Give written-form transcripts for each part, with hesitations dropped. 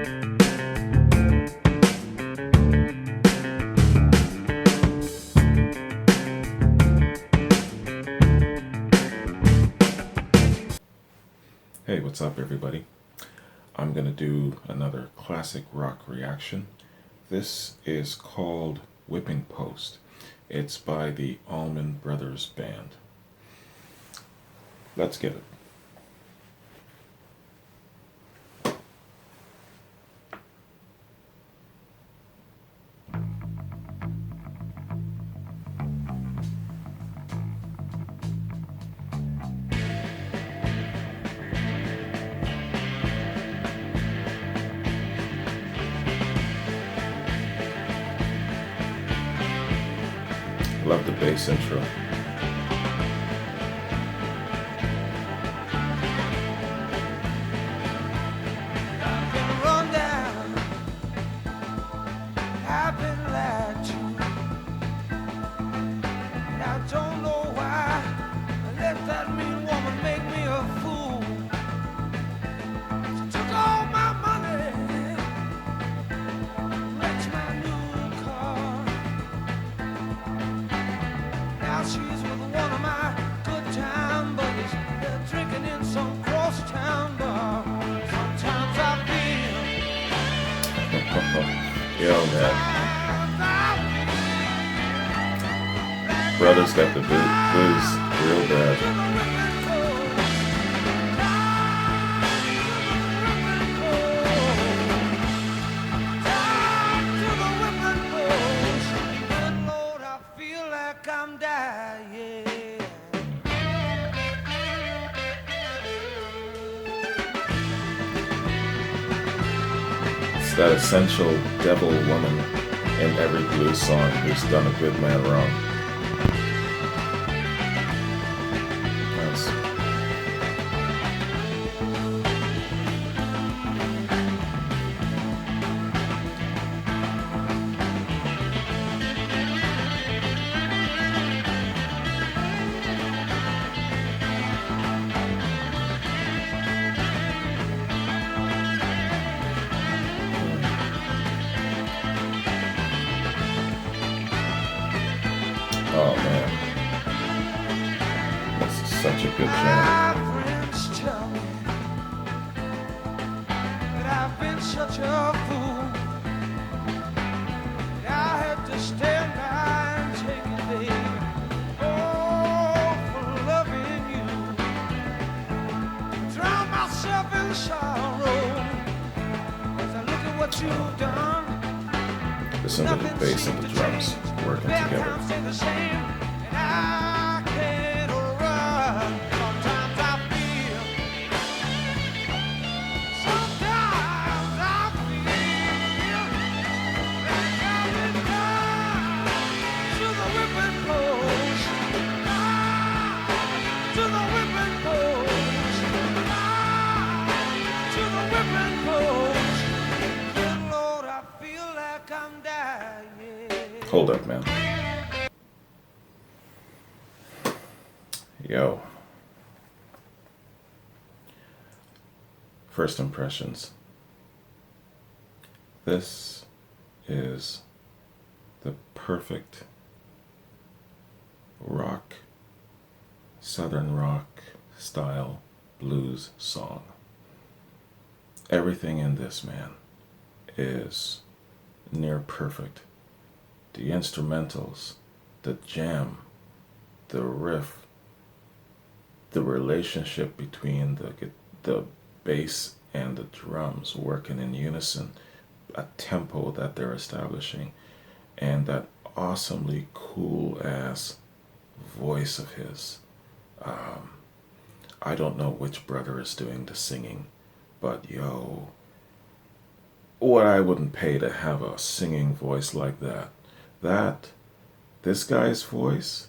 Hey, what's up, everybody? I'm going to do another classic rock reaction. This is called Whipping Post. It's by the Allman Brothers Band. Let's get it. Love the bass intro. She's with one of my good time buddies. They're drinking in some crosstown bar. Sometimes I feel Yo, man. Brothers got the blues real bad. I'm dying. It's that essential devil woman in every blues song who's done a good man wrong. Nice. Oh man, this is such a good jam. My friends tell me that I've been such a fool. I had to stand by and take it, baby. Oh, for loving you. Drown myself in sorrow as I look at what you've done. Listen to the bass and the drums working together. Hold up, man. Yo. First impressions. This is the perfect rock, southern rock style blues song. Everything in this, man, is near perfect. The instrumentals, the jam, the riff, the relationship between the bass and the drums working in unison, a tempo that they're establishing, and that awesomely cool ass voice of his. I don't know which brother is doing the singing, but yo, what I wouldn't pay to have a singing voice like that. This guy's voice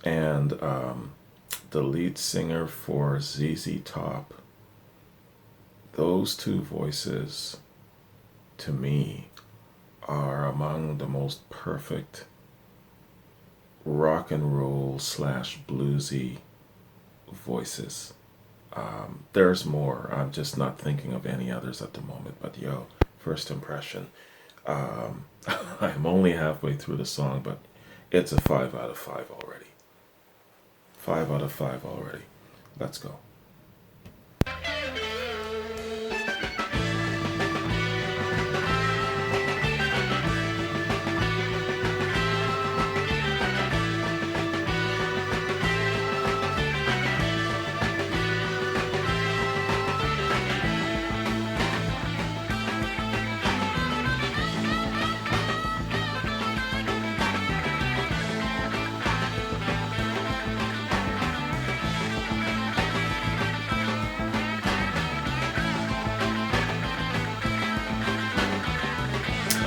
and the lead singer for ZZ Top, those two voices to me are among the most perfect rock and roll / bluesy voices. There's more. I'm just not thinking of any others at the moment. But yo, first impression. I'm only halfway through the song, but it's a 5 out of 5 already. 5 out of 5 already. Let's go.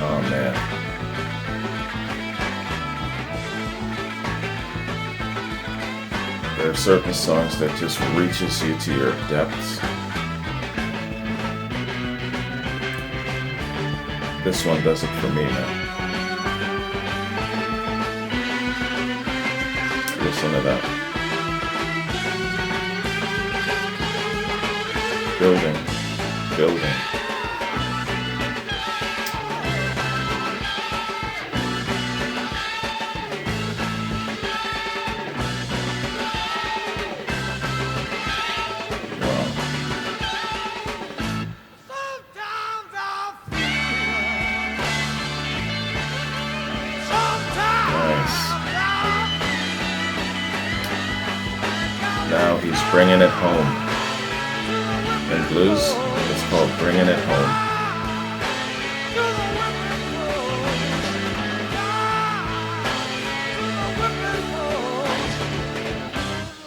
Oh man. There are certain songs that just reaches you to your depths. This one does it for me, man. Listen to that. Building. Sometimes I feel, sometimes Nice. I Now he's bringing it home. In blues, it's called bringing it home.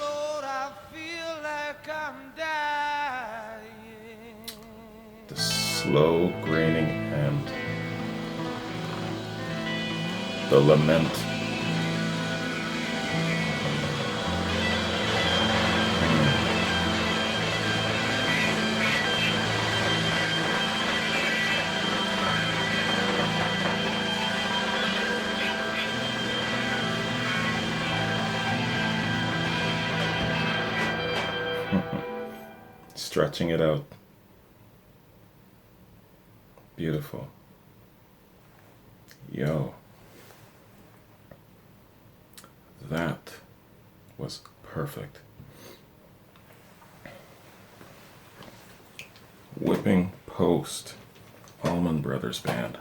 Lord, I feel like I'm dying. The slow graining and the lament. Stretching it out. Beautiful. Yo. That was perfect. Whipping Post, Allman Brothers Band.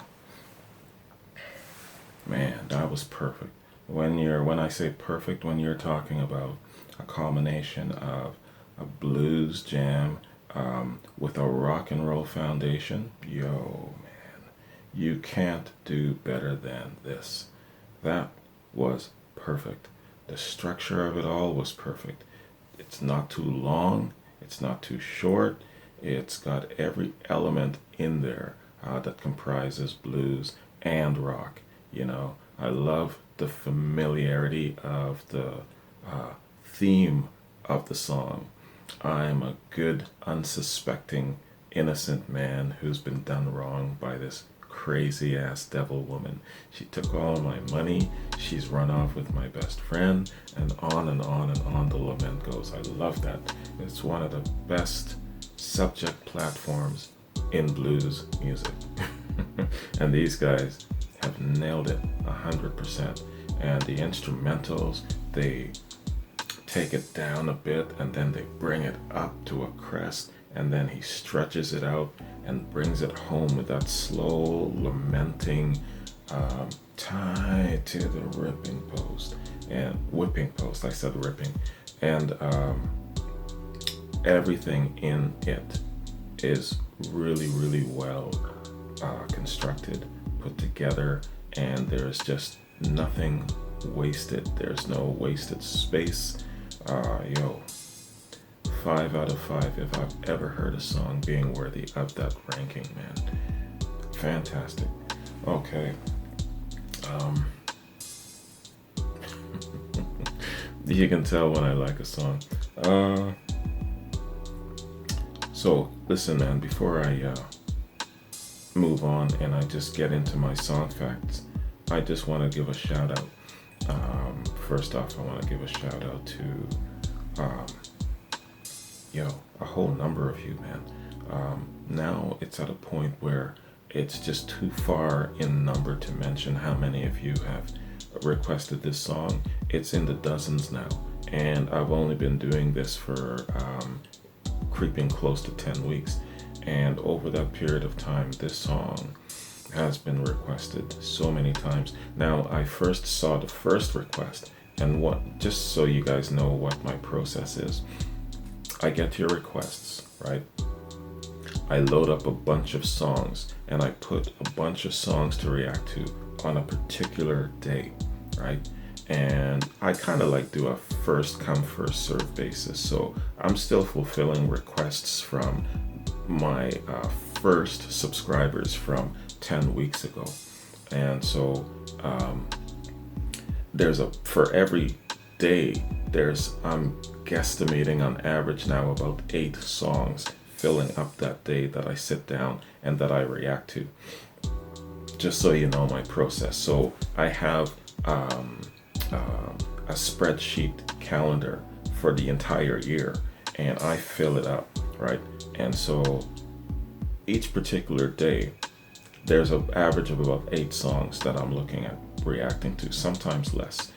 Man, that was perfect. When I say perfect, when you're talking about a combination of a blues jam with a rock and roll foundation, yo, man, you can't do better than this. That was perfect. The structure of it all was perfect. It's not too long, it's not too short, it's got every element in there that comprises blues and rock. You know, I love the familiarity of the theme of the song. I'm a good, unsuspecting, innocent man who's been done wrong by this crazy ass devil woman. She took all my money, she's run off with my best friend, and on and on and on the lament goes. I love that. It's one of the best subject platforms in blues music. And these guys have nailed it 100%. And the instrumentals, they take it down a bit and then they bring it up to a crest, and then he stretches it out and brings it home with that slow lamenting tie to the ripping post and whipping post. I said ripping. And everything in it is really, really well constructed, put together, and there's just nothing wasted. There's no wasted space. 5 out of 5 if I've ever heard a song being worthy of that ranking, man. Fantastic. Okay. You can tell when I like a song. So listen, man, before I move on and I just get into my song facts, I just want to give a shout out. First off, I want to give a shout out to a whole number of you, man. Now it's at a point where it's just too far in number to mention how many of you have requested this song. It's in the dozens now, and I've only been doing this for creeping close to 10 weeks. And over that period of time, this song has been requested so many times. Now, I first saw the first request, and just so you guys know what my process is, I get your requests, right? I load up a bunch of songs and I put a bunch of songs to react to on a particular day, right? And I kind of like do a first come, first serve basis. So I'm still fulfilling requests from my first subscribers from 10 weeks ago. And so for every day, I'm guesstimating on average now about 8 songs filling up that day that I sit down and that I react to. Just so you know my process. So I have a spreadsheet calendar for the entire year, and I fill it up, right? And so each particular day, there's an average of about 8 songs that I'm looking at reacting to, sometimes less.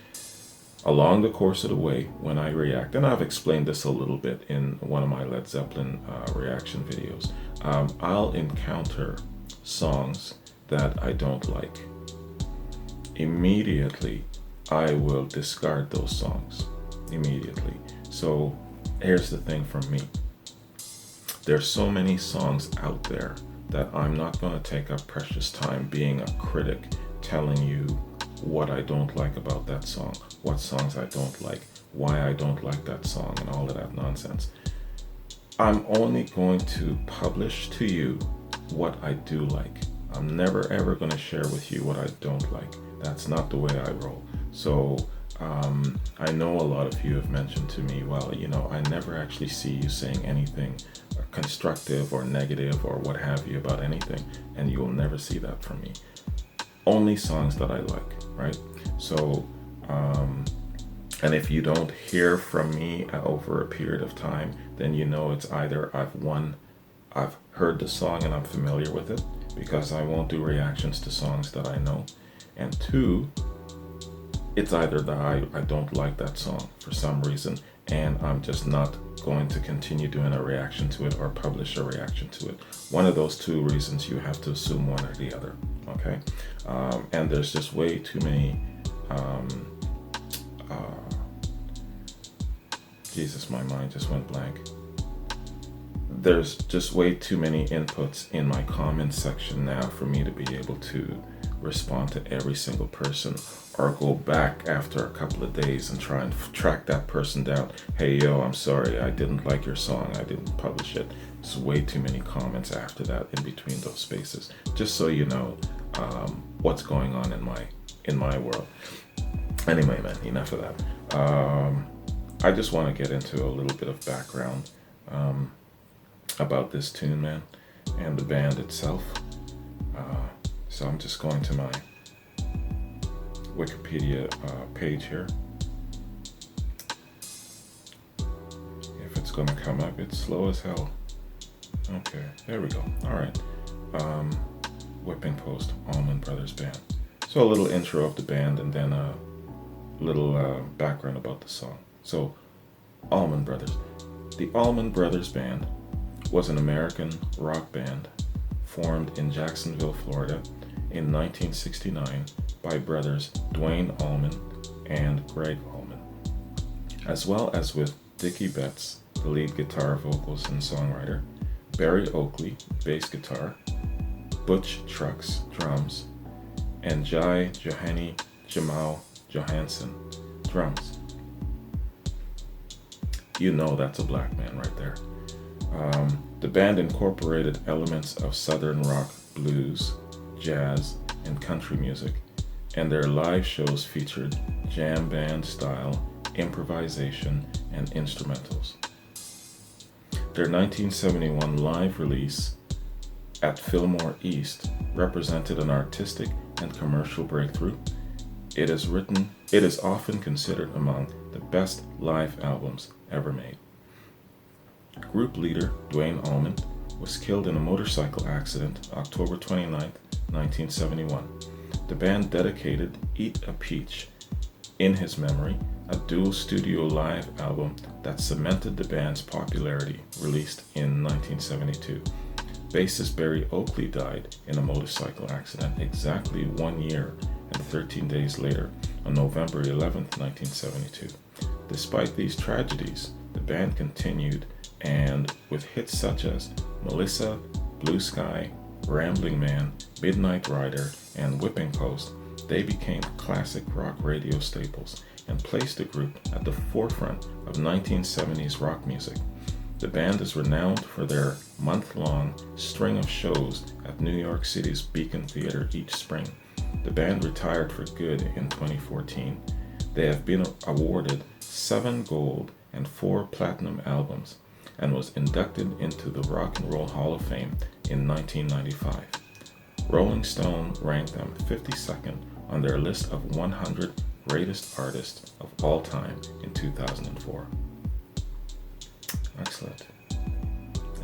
Along the course of the way, when I react, and I've explained this a little bit in one of my Led Zeppelin reaction videos, I'll encounter songs that I don't like. Immediately, I will discard those songs. Immediately. So here's the thing from me. There's so many songs out there that I'm not going to take up precious time being a critic, telling you what I don't like about that song, what songs I don't like, why I don't like that song, and all of that nonsense. I'm only going to publish to you what I do like. I'm never ever going to share with you what I don't like. That's not the way I roll. So I know a lot of you have mentioned to me, well, I never actually see you saying anything constructive or negative or what have you about anything, and you will never see that from me. Only songs that I like, right? So, and if you don't hear from me over a period of time, then it's either I've heard the song and I'm familiar with it, because I won't do reactions to songs that I know, and 2, it's either that I don't like that song for some reason, and I'm just not going to continue doing a reaction to it or publish a reaction to it. One of those 2 reasons, you have to assume one or the other, okay? And there's just way too many, Jesus, my mind just went blank. There's just way too many inputs in my comment section now for me to be able to respond to every single person, or go back after a couple of days and try and track that person down. Hey, yo, I'm sorry, I didn't like your song, I didn't publish it. There's way too many comments after that in between those spaces. Just so you know what's going on in my world. Anyway, man, enough of that. I just want to get into a little bit of background about this tune, man, and the band itself. So I'm just going to my Wikipedia page here. If it's going to come up, it's slow as hell. Okay, there we go. All right. Whipping Post, Allman Brothers Band. So a little intro of the band, and then a little background about the song. So, Allman Brothers. The Allman Brothers Band was an American rock band formed in Jacksonville, Florida in 1969 by brothers Duane Allman and Gregg Allman, as well as with Dickie Betts, the lead guitar, vocals, and songwriter, Barry Oakley, bass guitar, Butch Trucks, drums, and Jai Johani Jamal Johansson, drums. You know that's a black man right there. The band incorporated elements of Southern rock, blues, jazz, and country music, and their live shows featured jam band style, improvisation, and instrumentals. Their 1971 live release at Fillmore East represented an artistic and commercial breakthrough. It is often considered among the best live albums ever made. Group leader Duane Allman was killed in a motorcycle accident October 29, 1971. The band dedicated Eat a Peach in his memory, a dual studio live album that cemented the band's popularity, released in 1972. Bassist Barry Oakley died in a motorcycle accident exactly 1 year and 13 days later, on November 11, 1972. Despite these tragedies, the band continued, and with hits such as Melissa, Blue Sky, Rambling Man, Midnight Rider, and Whipping Post, they became classic rock radio staples and placed the group at the forefront of 1970s rock music. The band is renowned for their month-long string of shows at New York City's Beacon Theater each spring. The band retired for good in 2014. They have been awarded 7 gold and 4 platinum albums, and was inducted into the Rock and Roll Hall of Fame in 1995. Rolling Stone ranked them 52nd on their list of 100 greatest artists of all time in 2004.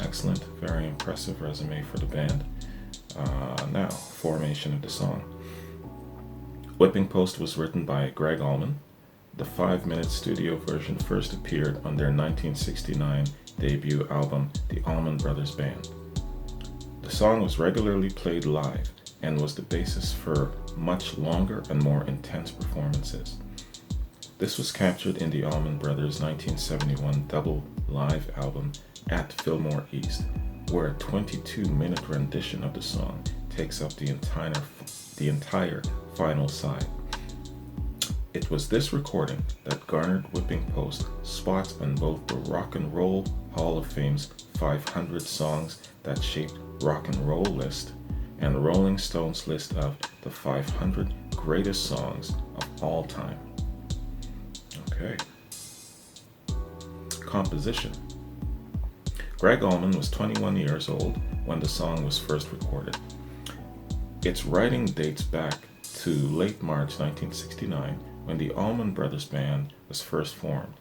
Excellent, very impressive resume for the band. Now, formation of the song. Whipping Post was written by Gregg Allman. The 5-minute studio version first appeared on their 1969 debut album, The Allman Brothers Band. The song was regularly played live and was the basis for much longer and more intense performances. This was captured in the Allman Brothers' 1971 double live album, At Fillmore East, where a 22-minute rendition of the song takes up the entire final side. It was this recording that garnered Whipping Post spots on both the Rock and Roll Hall of Fame's 500 songs that shaped rock and roll list and Rolling Stone's list of the 500 greatest songs of all time. Okay. Composition. Gregg Allman was 21 years old when the song was first recorded. Its writing dates back to late March 1969, when the Allman Brothers Band was first formed.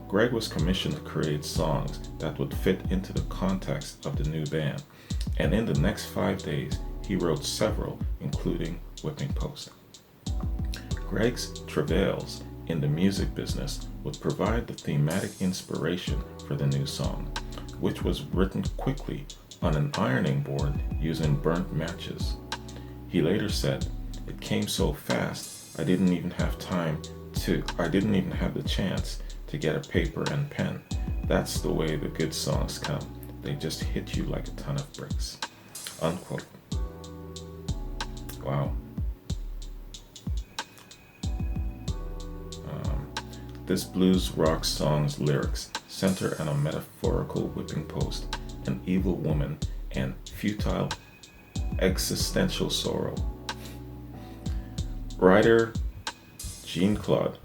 Gregg was commissioned to create songs that would fit into the context of the new band, and in the next 5 days, he wrote several, including Whipping Post. Gregg's travails in the music business would provide the thematic inspiration for the new song, which was written quickly on an ironing board using burnt matches. He later said, "It came so fast, I didn't even have the chance to get a paper and pen. That's the way the good songs come. They just hit you like a ton of bricks." Unquote. Wow. This blues rock song's lyrics center on a metaphorical whipping post, an evil woman, and futile existential sorrow. Writer Jean-Claude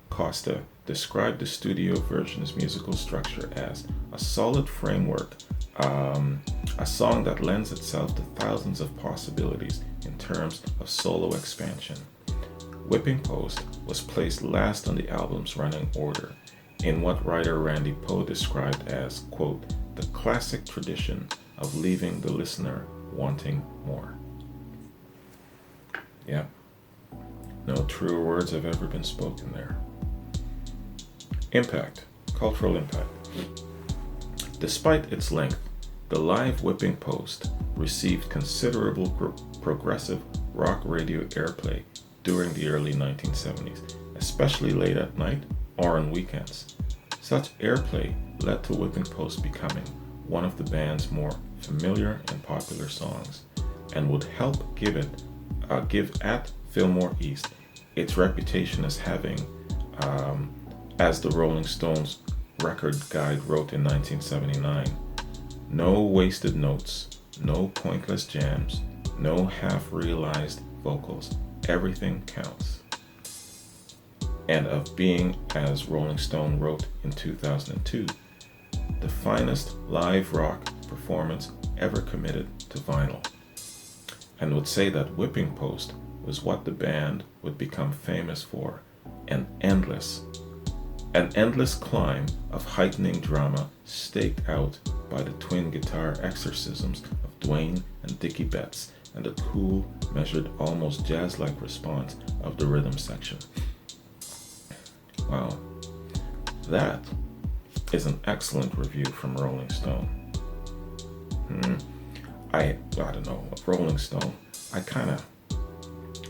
Costa described the studio version's musical structure as a solid framework, a song that lends itself to thousands of possibilities in terms of solo expansion. Whipping Post was placed last on the album's running order, in what writer Randy Poe described as, quote, the classic tradition of leaving the listener wanting more. Yeah, no truer words have ever been spoken there. Impact, cultural impact. Despite its length, the live Whipping Post received considerable progressive rock radio airplay during the early 1970s, especially late at night or on weekends. Such airplay led to Whipping Post becoming one of the band's more familiar and popular songs, and would help give At Fillmore East its reputation as having, as the Rolling Stones record guide wrote in 1979, no wasted notes, no pointless jams, no half-realized vocals. Everything counts. And of being, as Rolling Stone wrote in 2002, the finest live rock performance ever committed to vinyl, and would say that Whipping Post was what the band would become famous for, an endless climb of heightening drama staked out by the twin guitar exorcisms of Dwayne and Dickie Betts and the cool, measured, almost jazz-like response of the rhythm section. Wow, that is an excellent review from Rolling Stone. I don't know, Rolling Stone, I kind of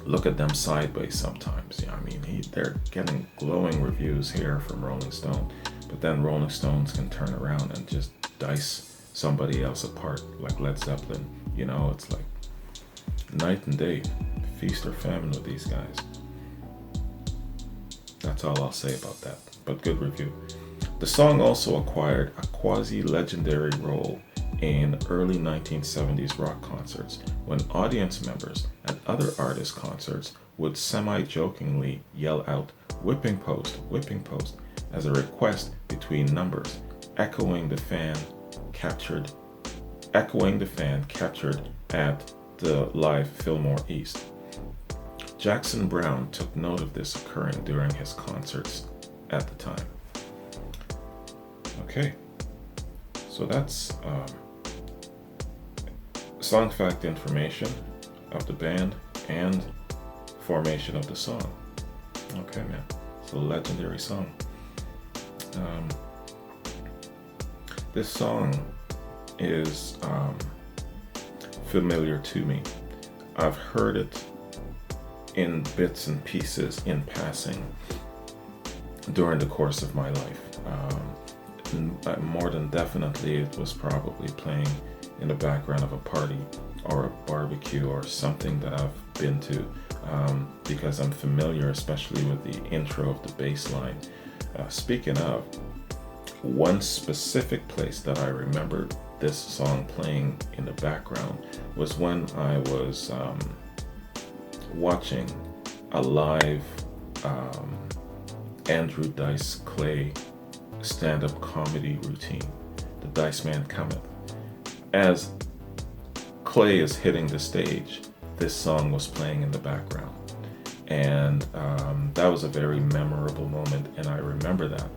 look at them sideways sometimes. Yeah, I mean, they're getting glowing reviews here from Rolling Stone, but then Rolling Stones can turn around and just dice somebody else apart, like Led Zeppelin. You know, it's like night and day, feast or famine with these guys. That's all I'll say about that, but good review. The song also acquired a quasi-legendary role in early 1970s rock concerts when audience members at other artists' concerts would semi-jokingly yell out whipping post," as a request between numbers, echoing the fan captured at the live Fillmore East. Jackson Browne took note of this occurring during his concerts at the time. Okay, so that's song fact information of the band and formation of the song. Okay, man, it's a legendary song. This song is familiar to me. I've heard it in bits and pieces in passing during the course of my life. More than definitely, it was probably playing in the background of a party or a barbecue or something that I've been to, because I'm familiar, especially with the intro of the bass line. Speaking of, one specific place that I remembered this song playing in the background was when I was watching a live Andrew Dice Clay stand-up comedy routine, The Dice Man Cometh. As Clay is hitting the stage, this song was playing in the background, and that was a very memorable moment, and I remember that,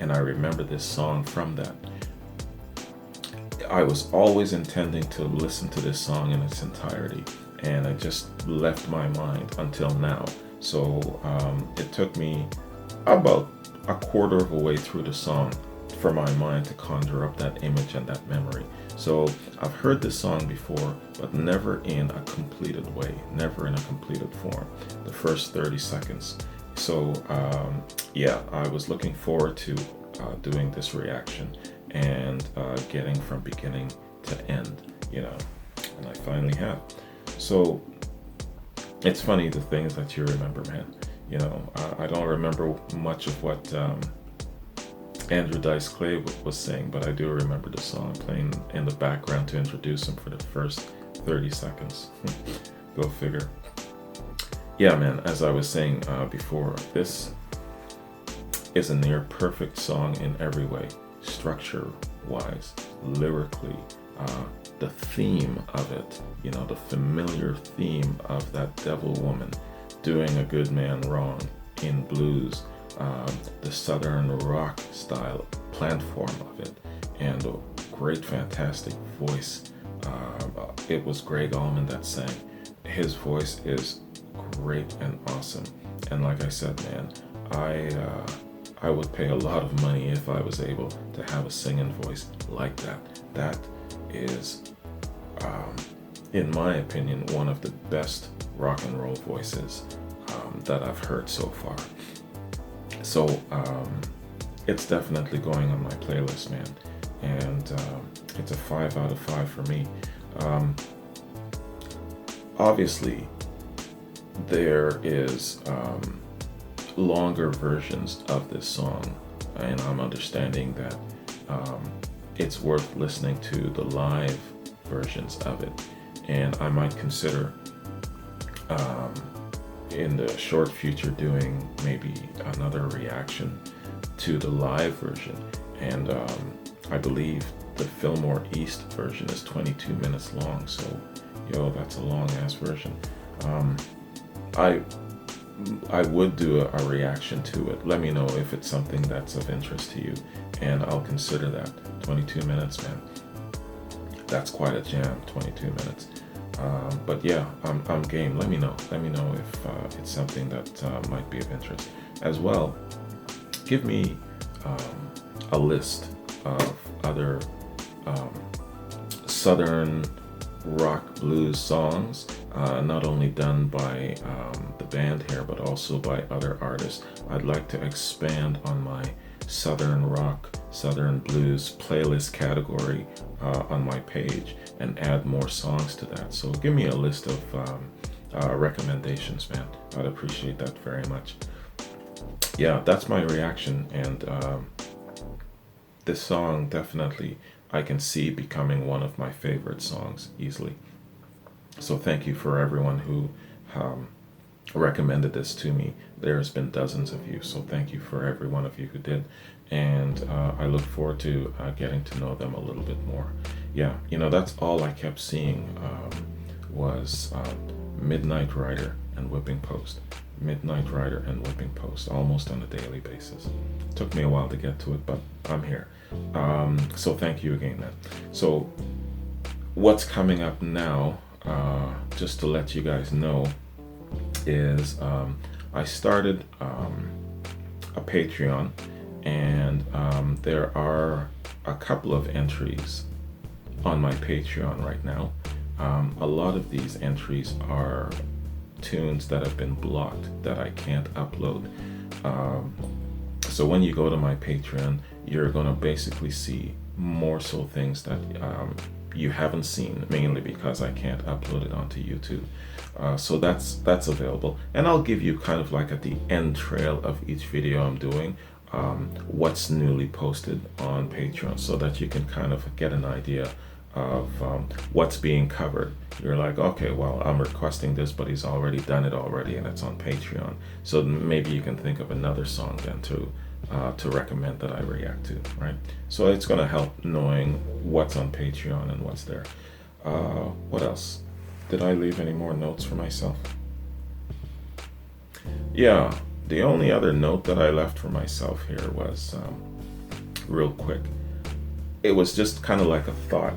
and I remember this song from that. I was always intending to listen to this song in its entirety, and it just left my mind until now. So it took me about a quarter of a way through the song for my mind to conjure up that image and that memory. So I've heard this song before, but never in a completed way, never in a completed form, the first 30 seconds. So yeah, I was looking forward to doing this reaction and getting from beginning to end, you know, and I finally have. So it's funny the things that you remember, man. You know, I don't remember much of what Andrew Dice Clay was saying, but I do remember the song playing in the background to introduce him for the first 30 seconds. Go figure. Yeah, man, as I was saying before, this is a near perfect song in every way, structure-wise, lyrically, the theme of it, you know, the familiar theme of that devil woman doing a good man wrong in blues, the southern rock style plant form of it, and a great, fantastic voice. It was Greg Allman that sang. His voice is great and awesome. And like I said, man, I would pay a lot of money if I was able to have a singing voice like that. That is, in my opinion, one of the best rock and roll voices that I've heard so far. So it's definitely going on my playlist, man, and it's a 5 out of 5 for me. Obviously, there is longer versions of this song, and I'm understanding that it's worth listening to the live versions of it, and I might consider in the short future doing maybe another reaction to the live version. And I believe the Fillmore East version is 22 minutes long, so that's a long ass version. I would do a reaction to it. Let me know if it's something that's of interest to you, and I'll consider that. 22 minutes, man. that's quite a jam, 22 minutes. But yeah, I'm game. Let me know. Let me know if it's something that might be of interest. As well, give me a list of other um, Southern rock blues songs, not only done by the band here, but also by other artists. I'd like to expand on my Southern rock, Southern blues playlist category on my page and add more songs to that. So give me a list of recommendations, man. I'd appreciate that very much. Yeah, that's my reaction, and this song definitely I can see becoming one of my favorite songs easily. So thank you for everyone who um, recommended this to me. There's been dozens of you, so thank you for every one of you who did. And I look forward to getting to know them a little bit more. Yeah, that's all I kept seeing was Midnight Rider and Whipping Post. Midnight Rider and Whipping Post, almost on a daily basis. Took me a while to get to it, but I'm here. So thank you again, man. So what's coming up now, just to let you guys know, is I started a Patreon, and there are a couple of entries on my Patreon right now. A lot of these entries are tunes that have been blocked that I can't upload. So when you go to my Patreon, you're going to basically see more so things that you haven't seen, mainly because I can't upload it onto YouTube. So that's available, and I'll give you kind of like at the end trail of each video I'm doing what's newly posted on Patreon, so that you can kind of get an idea of what's being covered. You're like, okay, well, I'm requesting this, but he's already done it already, and it's on Patreon. So maybe you can think of another song then to recommend that I react to, right? So it's going to help knowing what's on Patreon and what's there. What else? Did I leave any more notes for myself? Yeah, the only other note that I left for myself here was real quick. It was just kind of like a thought.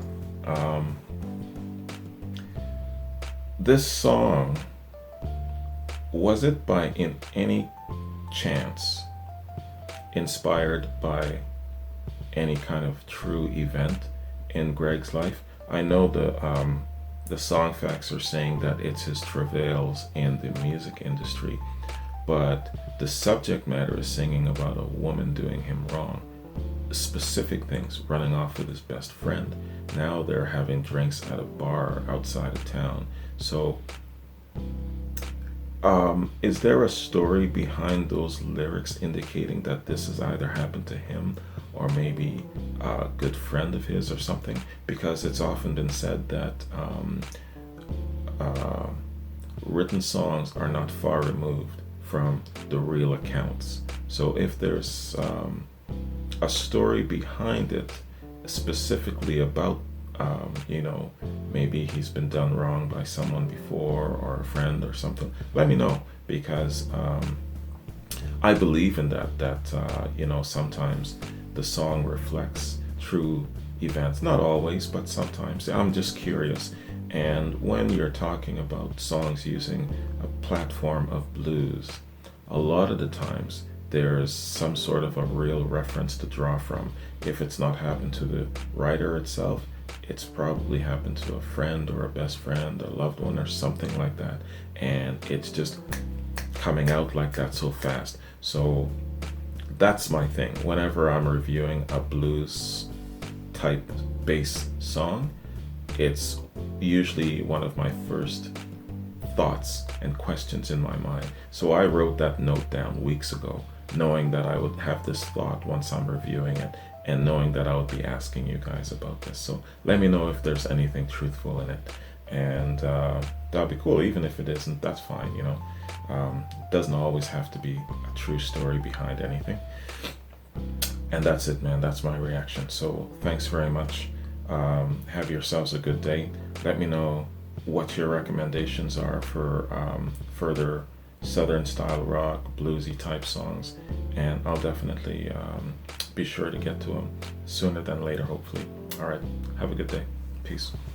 This song, was it by in any chance inspired by any kind of true event in Greg's life? I know the song facts are saying that it's his travails in the music industry, but the subject matter is singing about a woman doing him wrong. Specific things, running off with his best friend. Now they're having drinks at a bar outside of town. So is there a story behind those lyrics indicating that this has either happened to him or maybe a good friend of his or something? Because it's often been said that written songs are not far removed from the real accounts. So if there's a story behind it, specifically about maybe he's been done wrong by someone before or a friend or something, let me know, because I believe in that sometimes the song reflects true events, not always, but sometimes. I'm just curious. And when you're talking about songs using a platform of blues, a lot of the times there's some sort of a real reference to draw from. If it's not happened to the writer itself, it's probably happened to a friend or a best friend, a loved one, or something like that. And it's just coming out like that so fast. So that's my thing. Whenever I'm reviewing a blues type bass song, it's usually one of my first thoughts and questions in my mind. So I wrote that note down weeks ago, knowing that I would have this thought once I'm reviewing it, and knowing that I would be asking you guys about this. So let me know if there's anything truthful in it, and that'd be cool. Even if it isn't, that's fine. Doesn't always have to be a true story behind anything. And that's it, man. That's my reaction. So thanks very much. Have yourselves a good day. Let me know what your recommendations are for further Southern style rock, bluesy type songs, and I'll definitely be sure to get to them sooner than later, hopefully. All right, have a good day. Peace.